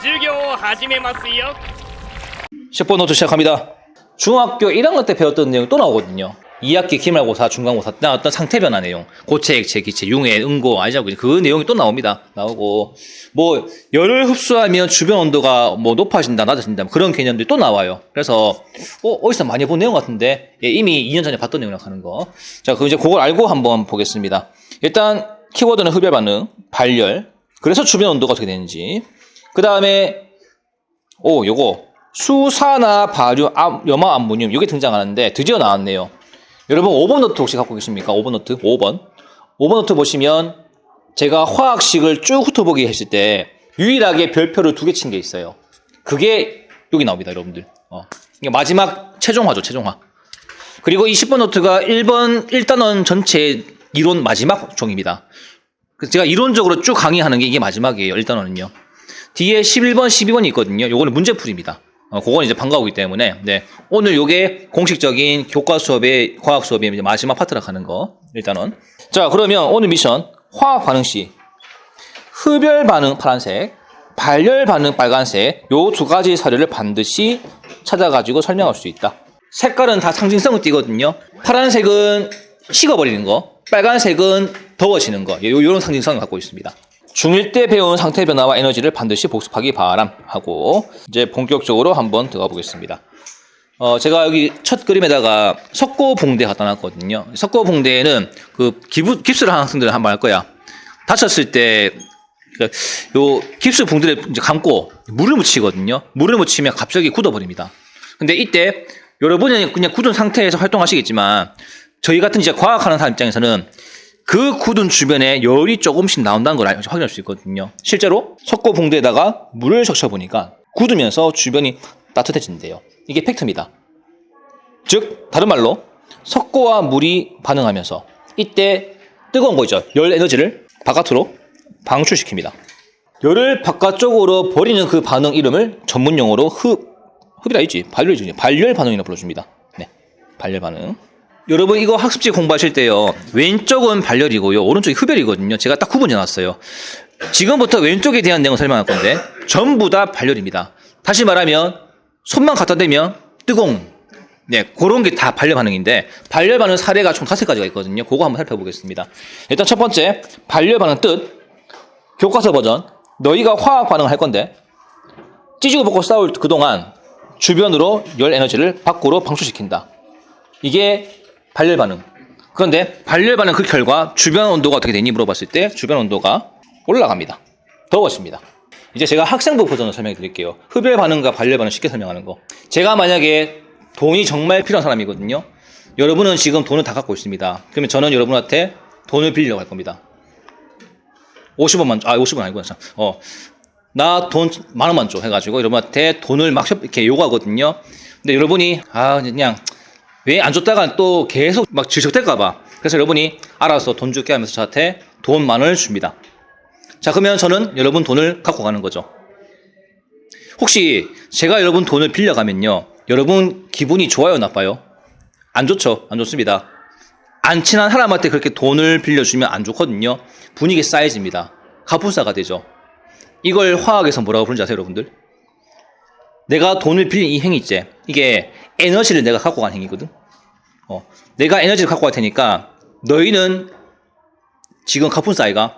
授業を始めますよ. 10번 노트 시작합니다. 중학교 1학년 때 배웠던 내용 또 나오거든요. 2학기 기말고사, 중간고사 때 나왔던 상태 변화 내용, 고체, 액체, 기체, 융해, 응고, 알자고 그 내용이 또 나옵니다. 나오고 뭐 열을 흡수하면 주변 온도가 뭐 높아진다, 낮아진다 그런 개념들이 또 나와요. 그래서 어디서 많이 본 내용 같은데 이미 2년 전에 봤던 내용이라고 하는 거. 자, 그럼 이제 그걸 알고 한번 보겠습니다. 일단 키워드는 흡열 반응, 발열. 그래서 주변 온도가 어떻게 되는지. 그 다음에 요거 수산화 발유 염화 암모늄 이게 등장하는데 드디어 나왔네요. 여러분 5번 노트 혹시 갖고 계십니까? 5번 노트? 5번 노트 보시면 제가 화학식을 쭉 훑어보기 했을 때 유일하게 별표를 2개 친 게 있어요. 그게 여기 나옵니다, 여러분들. 이게 마지막 최종화죠, 최종화. 그리고 이 10번 노트가 1단원 전체 이론 마지막 종입니다. 그래서 제가 이론적으로 쭉 강의하는 게 이게 마지막이에요, 1단원은요. 뒤에 11번, 12번이 있거든요. 요거는 문제풀이입니다. 그건 이제 방과후이기 때문에, 네. 오늘 요게 공식적인 교과 수업의, 과학 수업의 이제 마지막 파트라 하는 거, 일단은. 자, 그러면 오늘 미션, 화학 반응 시, 흡열 반응 파란색, 발열 반응 빨간색, 요 2가지 사료를 반드시 찾아가지고 설명할 수 있다. 색깔은 다 상징성을 띠거든요. 파란색은 식어버리는 거, 빨간색은 더워지는 거, 요런 상징성을 갖고 있습니다. 중1 때 배운 상태 변화와 에너지를 반드시 복습하기 바람 하고 이제 본격적으로 한번 들어가 보겠습니다. 제가 여기 첫 그림에다가 석고봉대 갖다 놨거든요. 석고봉대에는 그 깁스를 하는 학생들은 한번 할 거야. 다쳤을 때 요 깁스 봉대를 이제 감고 물을 묻히거든요. 물을 묻히면 갑자기 굳어버립니다. 근데 이때 여러분이 그냥 굳은 상태에서 활동하시겠지만 저희 같은 이제 과학하는 사람 입장에서는 그 굳은 주변에 열이 조금씩 나온다는 걸 확인할 수 있거든요. 실제로 석고봉대에다가 물을 적셔보니까 굳으면서 주변이 따뜻해진대요. 이게 팩트입니다. 즉 다른 말로 석고와 물이 반응하면서 이때 뜨거운 거 있죠. 열 에너지를 바깥으로 방출시킵니다. 열을 바깥쪽으로 버리는 그 반응 이름을 전문용어로 흡이 아니지 발열이지. 발열 반응이라고 불러줍니다. 네, 발열 반응. 여러분 이거 학습지 공부하실 때요. 왼쪽은 발열이고요. 오른쪽이 흡열이거든요. 제가 딱 구분해 놨어요. 지금부터 왼쪽에 대한 내용을 설명할 건데 전부 다 발열입니다. 다시 말하면 손만 갖다 대면 뜨거운 네, 그런 게 다 발열 반응인데 발열 반응 사례가 총 5가지가 있거든요. 그거 한번 살펴보겠습니다. 일단 첫 번째 발열 반응 뜻 교과서 버전 너희가 화학 반응을 할 건데 찌지고 볶고 싸울 그동안 주변으로 열 에너지를 밖으로 방출시킨다. 이게 발열 반응. 그런데 발열 반응 그 결과 주변 온도가 어떻게 되니 물어봤을 때 주변 온도가 올라갑니다. 더워집니다. 이제 제가 학생부 버전을 설명해 드릴게요. 흡열 반응과 발열 반응 쉽게 설명하는 거. 제가 만약에 돈이 정말 필요한 사람이거든요. 여러분은 지금 돈을 다 갖고 있습니다. 그러면 저는 여러분한테 돈을 빌리려고 할 겁니다. 50원만 줘. 50원 아니구나. 나 돈 10,000원만 줘 해가지고 여러분한테 돈을 막 이렇게 요구하거든요. 근데 여러분이 그냥 왜 안 줬다가 또 계속 막 질척댈까봐. 그래서 여러분이 알아서 돈 줄게 하면서 저한테 돈 10,000원을 줍니다. 자, 그러면 저는 여러분 돈을 갖고 가는 거죠. 혹시 제가 여러분 돈을 빌려가면요. 여러분 기분이 좋아요, 나빠요? 안 좋죠. 안 좋습니다. 안 친한 사람한테 그렇게 돈을 빌려주면 안 좋거든요. 분위기 싸해집니다. 갑분싸가 되죠. 이걸 화학에서 뭐라고 부르는지 아세요, 여러분들? 내가 돈을 빌린 이 행위 있지. 이게 에너지를 내가 갖고 간 행위거든. 내가 에너지를 갖고 갈 테니까 너희는 지금 갑분싸이가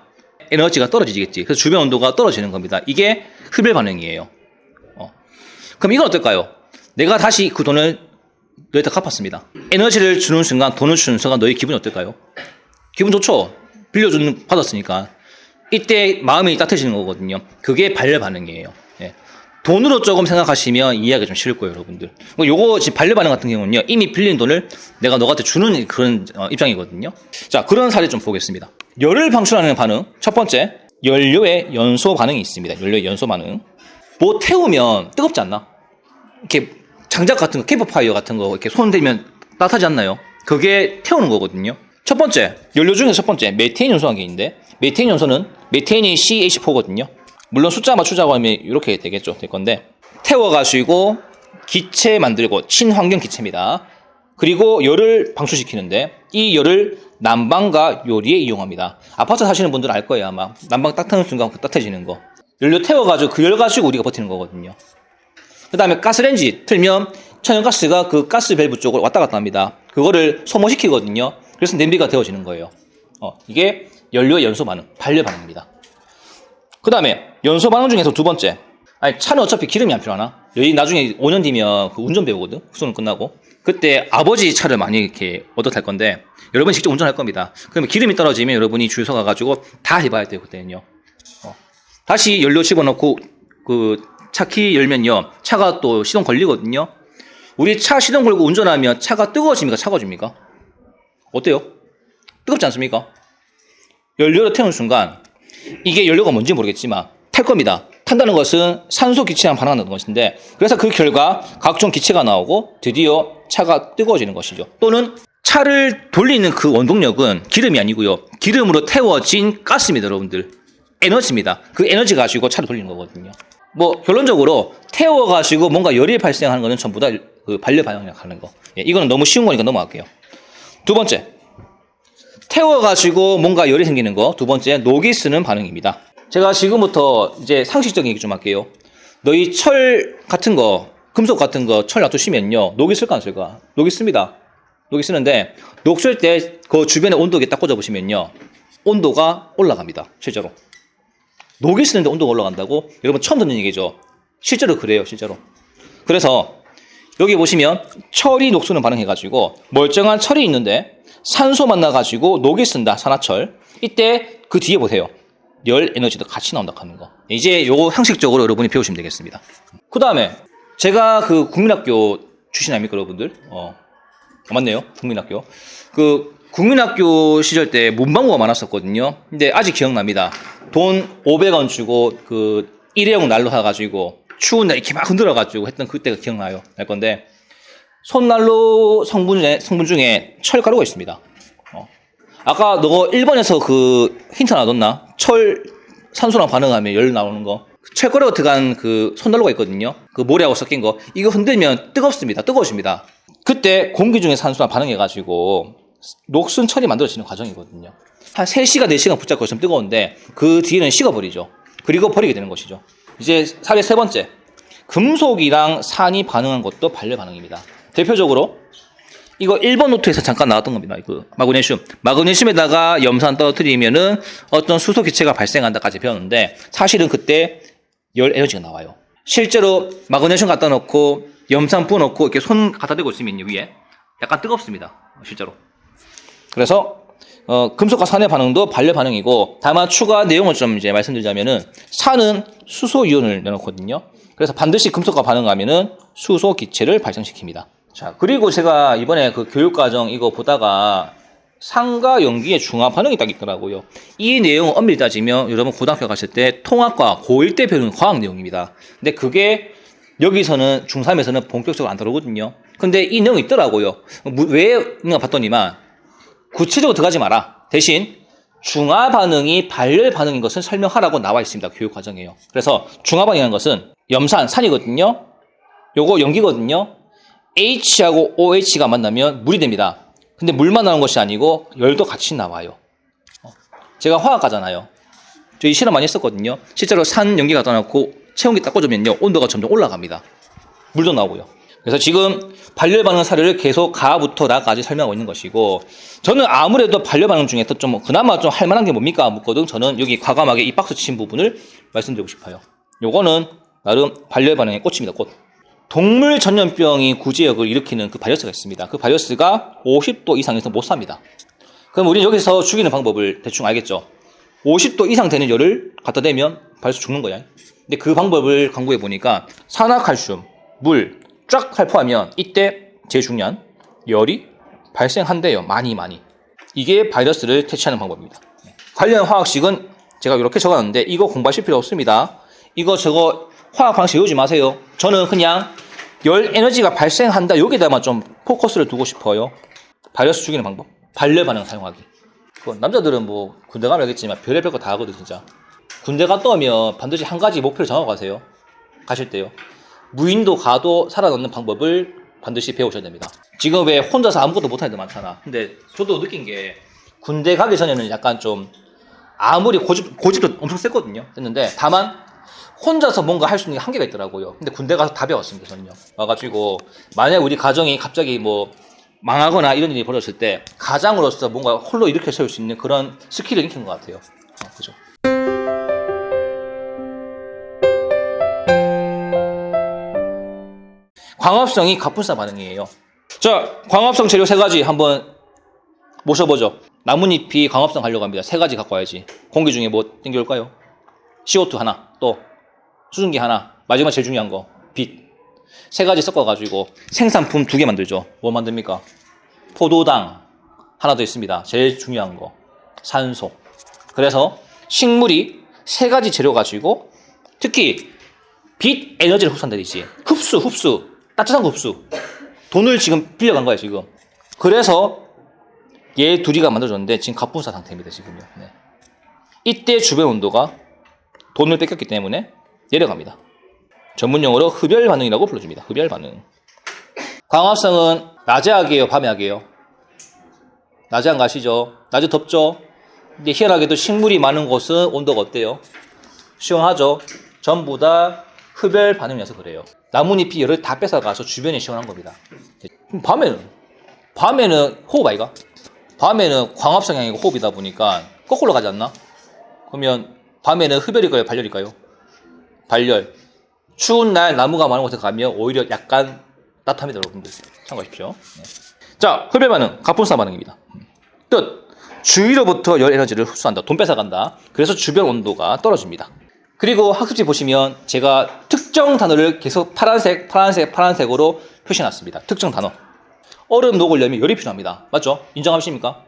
에너지가 떨어지겠지. 그래서 주변 온도가 떨어지는 겁니다. 이게 흡열 반응이에요. 그럼 이건 어떨까요? 내가 다시 그 돈을 너희한테 갚았습니다. 에너지를 주는 순간, 돈을 주는 순간 너희 기분이 어떨까요? 기분 좋죠? 받았으니까. 이때 마음이 따뜻해지는 거거든요. 그게 발열 반응이에요. 예. 돈으로 조금 생각하시면 이해하기 좀 쉬울 거예요, 여러분들. 요거 지금 발열 반응 같은 경우는요, 이미 빌린 돈을 내가 너한테 주는 그런 입장이거든요. 자, 그런 사례 좀 보겠습니다. 열을 방출하는 반응. 첫 번째, 연료의 연소 반응이 있습니다. 연료의 연소 반응. 뭐 태우면 뜨겁지 않나? 이렇게 장작 같은 거, 캠프파이어 같은 거 이렇게 손 대면 따뜻하지 않나요? 그게 태우는 거거든요. 첫 번째, 연료 중에서 첫 번째, 메테인 연소한 게 있는데, 메테인 연소는 메테인이 CH4거든요. 물론 숫자 맞추자고 하면 이렇게 되겠죠. 될 건데, 태워가지고 기체 만들고 친환경 기체입니다. 그리고 열을 방출시키는데, 이 열을 난방과 요리에 이용합니다. 아파트 사시는 분들은 알 거예요, 아마. 난방 딱 트는 순간 따뜻해지는 거. 연료 태워가지고 그 열 가지고 우리가 버티는 거거든요. 그 다음에 가스레인지 틀면 천연가스가 그 가스 밸브 쪽으로 왔다 갔다 합니다. 그거를 소모시키거든요. 그래서 냄비가 데워지는 거예요. 이게 연료의 연소 반응, 반려 반응입니다. 그 다음에 연소 반응 중에서 두 번째. 아니, 차는 어차피 기름이 안 필요하나? 여기 나중에 5년 뒤면 그 운전 배우거든? 수능 끝나고. 그때 아버지 차를 많이 이렇게 얻어 탈 건데, 여러분이 직접 운전할 겁니다. 그러면 기름이 떨어지면 여러분이 주유소 가가지고 다 해봐야 돼요, 그때는요. 다시 연료 집어넣고, 그, 차 키 열면요. 차가 또 시동 걸리거든요. 우리 차 시동 걸고 운전하면 차가 뜨거워집니까? 차가워집니까? 어때요? 뜨겁지 않습니까? 연료를 태우는 순간, 이게 연료가 뭔지 모르겠지만, 탈 겁니다. 탄다는 것은 산소 기체랑 반응하는 것인데, 그래서 그 결과 각종 기체가 나오고 드디어 차가 뜨거워지는 것이죠. 또는 차를 돌리는 그 원동력은 기름이 아니고요. 기름으로 태워진 가스입니다, 여러분들. 에너지입니다. 그 에너지 가지고 차를 돌리는 거거든요. 뭐 결론적으로 태워가지고 뭔가 열이 발생하는 거는 전부 다 그 반려 반응이라고 하는 거. 이거는 너무 쉬운 거니까 넘어갈게요. 두 번째, 태워가지고 뭔가 열이 생기는 거. 두 번째, 녹이 쓰는 반응입니다. 제가 지금부터 이제 상식적인 얘기 좀 할게요. 너희 철 같은 거, 금속 같은 거, 철 놔두시면요. 녹이 쓸까 안 쓸까? 녹이 씁니다. 녹이 쓰는데, 녹 쓸 때 그 주변에 온도계 딱 꽂아보시면요. 온도가 올라갑니다. 실제로. 녹이 쓰는데 온도가 올라간다고? 여러분 처음 듣는 얘기죠. 실제로 그래요. 실제로. 그래서 여기 보시면 철이 녹 쓰는 반응해가지고 멀쩡한 철이 있는데 산소 만나가지고 녹이 쓴다. 산화철. 이때 그 뒤에 보세요. 열 에너지도 같이 나온다 하는 거. 이제 요거 상식적으로 여러분이 배우시면 되겠습니다. 그 다음에 제가 그 국민학교 출신 아닙니까 여러분들? 맞네요. 국민학교. 그 국민학교 시절 때 문방구가 많았었거든요. 근데 아직 기억납니다. 돈 500원 주고 그 일회용 난로 사가지고 추운 날 이렇게 막 흔들어가지고 했던 그때가 기억나요. 날 건데 손난로 성분 중에 철가루가 있습니다. 아까 너 1번에서 그 힌트 놔뒀나? 철 산소랑 반응하면 열 나오는 거. 철가루가 들어간 그 손난로가 있거든요. 그 모래하고 섞인 거. 이거 흔들면 뜨겁습니다. 뜨거워집니다. 그때 공기 중에 산소랑 반응해가지고 녹슨 철이 만들어지는 과정이거든요. 한 3시간, 4시간 붙잡고 있으면 뜨거운데 그 뒤에는 식어버리죠. 그리고 버리게 되는 것이죠. 이제 사례 세 번째. 금속이랑 산이 반응한 것도 반려 반응입니다. 대표적으로 이거 1번 노트에서 잠깐 나왔던 겁니다. 그 마그네슘. 마그네슘에다가 염산 떨어뜨리면은 어떤 수소 기체가 발생한다까지 배웠는데 사실은 그때 열 에너지가 나와요. 실제로 마그네슘 갖다 놓고 염산 부어놓고 이렇게 손 갖다 대고 있으면 위에 약간 뜨겁습니다. 실제로. 그래서 금속과 산의 반응도 반려 반응이고 다만 추가 내용을 좀 이제 말씀드리자면은 산은 수소 이온을 내놓거든요. 그래서 반드시 금속과 반응하면은 수소 기체를 발생시킵니다. 자, 그리고 제가 이번에 그 교육과정 이거 보다가 산과 연기의 중화 반응이 딱 있더라고요. 이 내용을 엄밀히 따지면 여러분 고등학교 갔을 때 통합과 고1 때 배우는 과학 내용입니다. 근데 그게 여기서는 중3에서는 본격적으로 안 다루거든요. 근데 이 내용이 있더라고요. 왜 그냥 봤더니만 구체적으로 들어가지 마라. 대신 중화 반응이 발열 반응인 것을 설명하라고 나와 있습니다. 교육 과정이에요. 그래서 중화 반응이라는 것은 염산, 산이거든요. 요거 연기거든요. H하고 OH가 만나면 물이 됩니다. 근데 물만 나오는 것이 아니고 열도 같이 나와요. 제가 화학과잖아요. 저희 실험 많이 했었거든요. 실제로 산 연기 갖다 놓고 체온기 딱 꽂으면요. 온도가 점점 올라갑니다. 물도 나오고요. 그래서 지금 발열 반응 사례를 계속 가부터 나까지 설명하고 있는 것이고 저는 아무래도 발열 반응 중에서 좀 그나마 좀 할 만한 게 뭡니까 묻거든. 저는 여기 과감하게 이 박스 친 부분을 말씀드리고 싶어요. 요거는 나름 발열 반응의 꽃입니다. 꽃. 동물 전염병이 구제역을 일으키는 그 바이러스가 있습니다. 그 바이러스가 50도 이상에서 못 삽니다. 그럼 우리는 여기서 죽이는 방법을 대충 알겠죠? 50도 이상 되는 열을 갖다 대면 바이러스 죽는 거야. 근데 그 방법을 강구해 보니까 산화칼슘, 물 쫙 살포하면 이때 제일 중요한 열이 발생한대요. 많이. 이게 바이러스를 퇴치하는 방법입니다. 관련 화학식은 제가 이렇게 적어놨는데 이거 공부하실 필요 없습니다. 이거 저거 화학 방식 외우지 마세요. 저는 그냥 열 에너지가 발생한다 여기다만 좀 포커스를 두고 싶어요. 바이러스 죽이는 방법. 발열 반응 사용하기. 남자들은 뭐 군대 가면 알겠지만 별의별 거 다 하거든 진짜. 군대 갔다 오면 반드시 한 가지 목표를 정하고 가세요. 가실 때요. 무인도 가도 살아남는 방법을 반드시 배우셔야 됩니다. 지금 왜 혼자서 아무것도 못하는 애들 많잖아. 근데 저도 느낀 게 군대 가기 전에는 약간 좀 아무리 고집도 엄청 셌거든요. 했는데 다만 혼자서 뭔가 할 수 있는 게 한계가 있더라고요. 근데 군대 가서 다 배웠습니다, 저는요. 와가지고 만약 우리 가정이 갑자기 뭐 망하거나 이런 일이 벌어졌을 때 가장으로서 뭔가 홀로 일으켜 세울 수 있는 그런 스킬을 익힌 것 같아요. 그죠? 광합성이 갑분싸 반응이에요. 자, 광합성 재료 3가지 한번 모셔보죠. 나뭇잎이 광합성 하려고 합니다. 3가지 갖고 와야지. 공기 중에 뭐 땡겨올까요? CO2 하나, 또 수증기 하나, 마지막 제일 중요한 거 빛. 3가지 섞어가지고 생산품 2개 만들죠. 뭐 만듭니까? 포도당 하나 더 있습니다. 제일 중요한 거 산소. 그래서 식물이 3가지 재료 가지고 특히 빛 에너지를 흡수한다 이지. 흡수 따뜻한 거 흡수. 돈을 지금 빌려간 거야 지금. 그래서 얘 둘이가 만들어졌는데 지금 갑분싸 상태입니다 지금요. 네. 이때 주변 온도가 돈을 뺏겼기 때문에 내려갑니다. 전문용어로 흡열 반응이라고 불러줍니다. 흡열 반응. 광합성은 낮에 하게요, 밤에 하게요? 낮에 안 가시죠? 낮에 덥죠? 근데 희한하게도 식물이 많은 곳은 온도가 어때요? 시원하죠? 전부 다 흡열 반응이라서 그래요. 나뭇잎이 열을 다 뺏어가서 주변이 시원한 겁니다. 밤에는 호흡 아이가? 밤에는 광합성이 아니고 호흡이다 보니까 거꾸로 가지 않나? 그러면 밤에는 흡열일까요? 발열일까요? 발열. 추운 날 나무가 많은 곳에 가면 오히려 약간 따뜻합니다, 여러분들. 참고하십시오. 네. 자, 흡열 반응, 갑분싸 반응입니다. 뜻. 주위로부터 열 에너지를 흡수한다. 돈 뺏어간다. 그래서 주변 온도가 떨어집니다. 그리고 학습지 보시면 제가 특정 단어를 계속 파란색으로 표시해놨습니다. 특정 단어. 얼음 녹으려면 열이 필요합니다. 맞죠? 인정하십니까?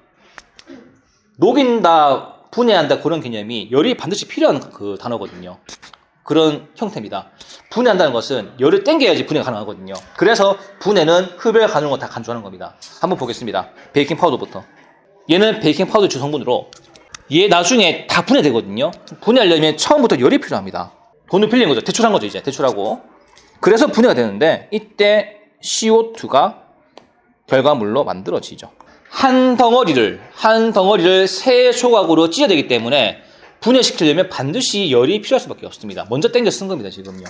녹인다, 분해한다 그런 개념이 열이 반드시 필요한 그 단어거든요. 그런 형태입니다. 분해한다는 것은 열을 땡겨야지 분해가 가능하거든요. 그래서 분해는 흡열 가능을 다 간주하는 겁니다. 한번 보겠습니다. 베이킹 파우더부터. 얘는 베이킹 파우더 주성분으로 얘 나중에 다 분해되거든요. 분해하려면 처음부터 열이 필요합니다. 돈을 빌린 거죠. 대출한 거죠, 이제. 대출하고. 그래서 분해가 되는데 이때 CO2가 결과물로 만들어지죠. 한 덩어리를 3조각으로 찢어야 되기 때문에 분해시키려면 반드시 열이 필요할 수밖에 없습니다. 먼저 땡겨 쓴 겁니다, 지금요.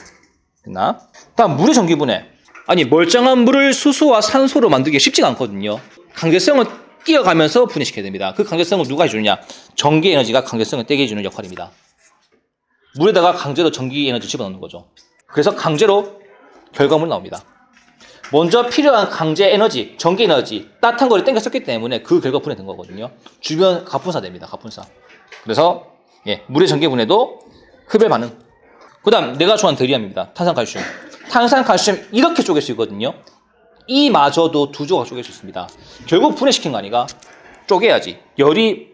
됐나? 다음, 물의 전기분해. 아니, 멀쩡한 물을 수소와 산소로 만들기가 쉽지가 않거든요. 강제성을 띄어가면서 분해시켜야 됩니다. 그 강제성을 누가 해주느냐? 전기 에너지가 강제성을 떼게 해주는 역할입니다. 물에다가 강제로 전기 에너지 집어넣는 거죠. 그래서 강제로 결과물이 나옵니다. 먼저 필요한 강제 에너지, 전기 에너지, 따뜻한 거를 땡겨 썼기 때문에 그 결과 분해된 거거든요. 주변 갑분싸 됩니다. 갑분싸. 그래서 물의 전기 분해도 흡열 반응. 그 다음 내가 좋아하는 데리암입니다. 탄산칼슘. 탄산칼슘 이렇게 쪼갤 수 있거든요. 이마저도 2조각 쪼갤 수 있습니다. 결국 분해시킨 거 아니가? 쪼개야지. 열이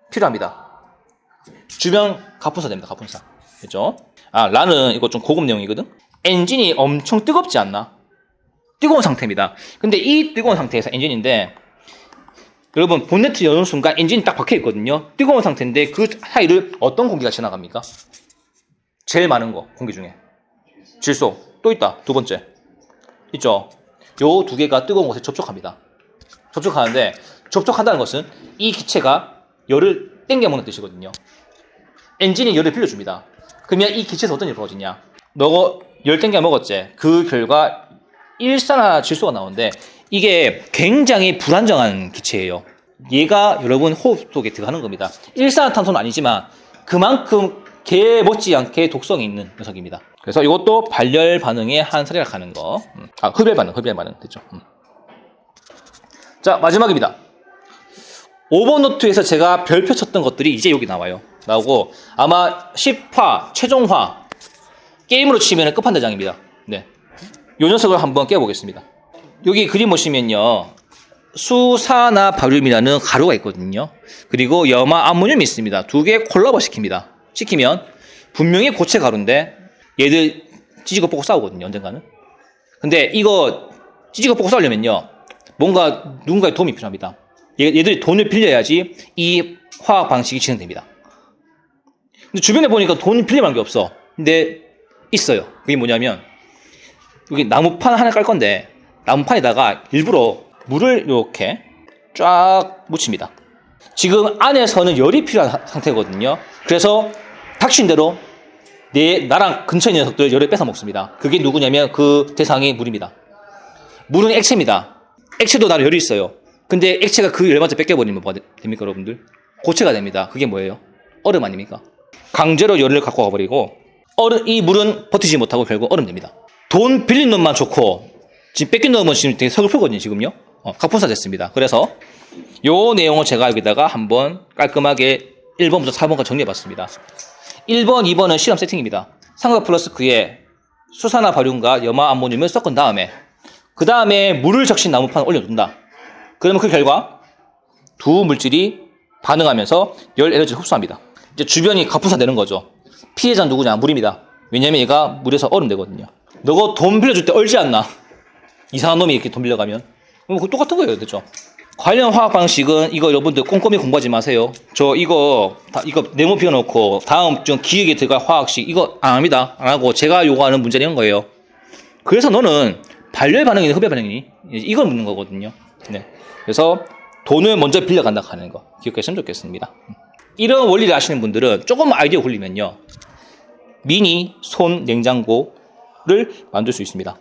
필요합니다. 주변 갑분싸 됩니다. 갑분싸. 그죠? 라는 이거 좀 고급 내용이거든? 엔진이 엄청 뜨겁지 않나? 뜨거운 상태입니다. 근데 이 뜨거운 상태에서 엔진인데 여러분 본네트 여는 순간 엔진이 딱 박혀 있거든요. 뜨거운 상태인데 그 사이를 어떤 공기가 지나갑니까? 제일 많은 거 공기 중에 질소. 또 있다. 2번째 있죠. 요 2개가 뜨거운 곳에 접촉합니다. 접촉하는데 접촉한다는 것은 이 기체가 열을 땡겨 먹는 뜻이거든요. 엔진이 열을 빌려줍니다. 그러면 이 기체에서 어떤 일이 벌어지냐? 너가 열 땡겨 먹었지. 그 결과 일산화질소가 나오는데 이게 굉장히 불안정한 기체예요. 얘가 여러분 호흡 속에 들어가는 겁니다. 일산화탄소는 아니지만 그만큼 개 못지않게 독성이 있는 녀석입니다. 그래서 이것도 발열 반응의 한 사례라 하는 거. 흡열 반응 됐죠. 자, 마지막입니다. 5번 노트에서 제가 별표 쳤던 것들이 이제 여기 나오고 아마 10화, 최종화 게임으로 치면 끝판대장입니다. 네. 요 녀석을 한번 깨보겠습니다. 여기 그림 보시면요. 수산화 바륨이라는 가루가 있거든요. 그리고 염화 아모늄이 있습니다. 2개 콜라보 시키면 분명히 고체 가루인데 얘들 찌지고 뽑고 싸우거든요. 언젠가는. 근데 이거 찌지고 뽑고 싸우려면요. 뭔가 누군가의 도움이 필요합니다. 얘들이 돈을 빌려야지 이 화학 방식이 진행됩니다. 근데 주변에 보니까 돈을 빌려만 게 없어. 근데 있어요. 그게 뭐냐면 여기 나무판 하나 깔 건데 나무판에다가 일부러 물을 이렇게 쫙 묻힙니다. 지금 안에서는 열이 필요한 상태거든요. 그래서 닥친 대로 나랑 근처에 있는 녀석들 열을 뺏어 먹습니다. 그게 누구냐면 그 대상이 물입니다. 물은 액체입니다. 액체도 나름 열이 있어요. 근데 액체가 그 열마저 뺏겨버리면 뭐가 됩니까, 여러분들? 고체가 됩니다. 그게 뭐예요? 얼음 아닙니까? 강제로 열을 갖고 가버리고 이 물은 버티지 못하고 결국 얼음 됩니다. 돈 빌린 놈만 좋고 지금 뺏긴 놈은 지금 되게 서글프거든요. 지금요. 각본사 됐습니다. 그래서 요 내용을 제가 여기다가 한번 깔끔하게 1번부터 4번까지 정리해봤습니다. 1번, 2번은 실험 세팅입니다. 삼각 플러스크에 수산화 바륨과 염화 암모늄을 섞은 다음에 그 다음에 물을 적신 나무판을 올려둔다. 그러면 그 결과 두 물질이 반응하면서 열 에너지를 흡수합니다. 이제 주변이 가풍사 되는 거죠. 피해자는 누구냐? 물입니다. 왜냐면 얘가 물에서 얼음 되거든요. 너가 돈 빌려줄 때 얼지 않나? 이상한 놈이 이렇게 돈 빌려가면. 그거 똑같은 거예요. 그죠? 관련 화학 방식은 이거 여러분들 꼼꼼히 공부하지 마세요. 저 이거 네모 피워놓고 다음 좀 기획에 들어갈 화학식 이거 안 합니다. 안 하고 제가 요구하는 문제는 이런 거예요. 그래서 너는 발열 반응이니 흡열 반응이니 이걸 묻는 거거든요. 네. 그래서 돈을 먼저 빌려간다 하는 거 기억하시면 좋겠습니다. 이런 원리를 아시는 분들은 조금 아이디어 굴리면요. 미니 손 냉장고를 만들 수 있습니다.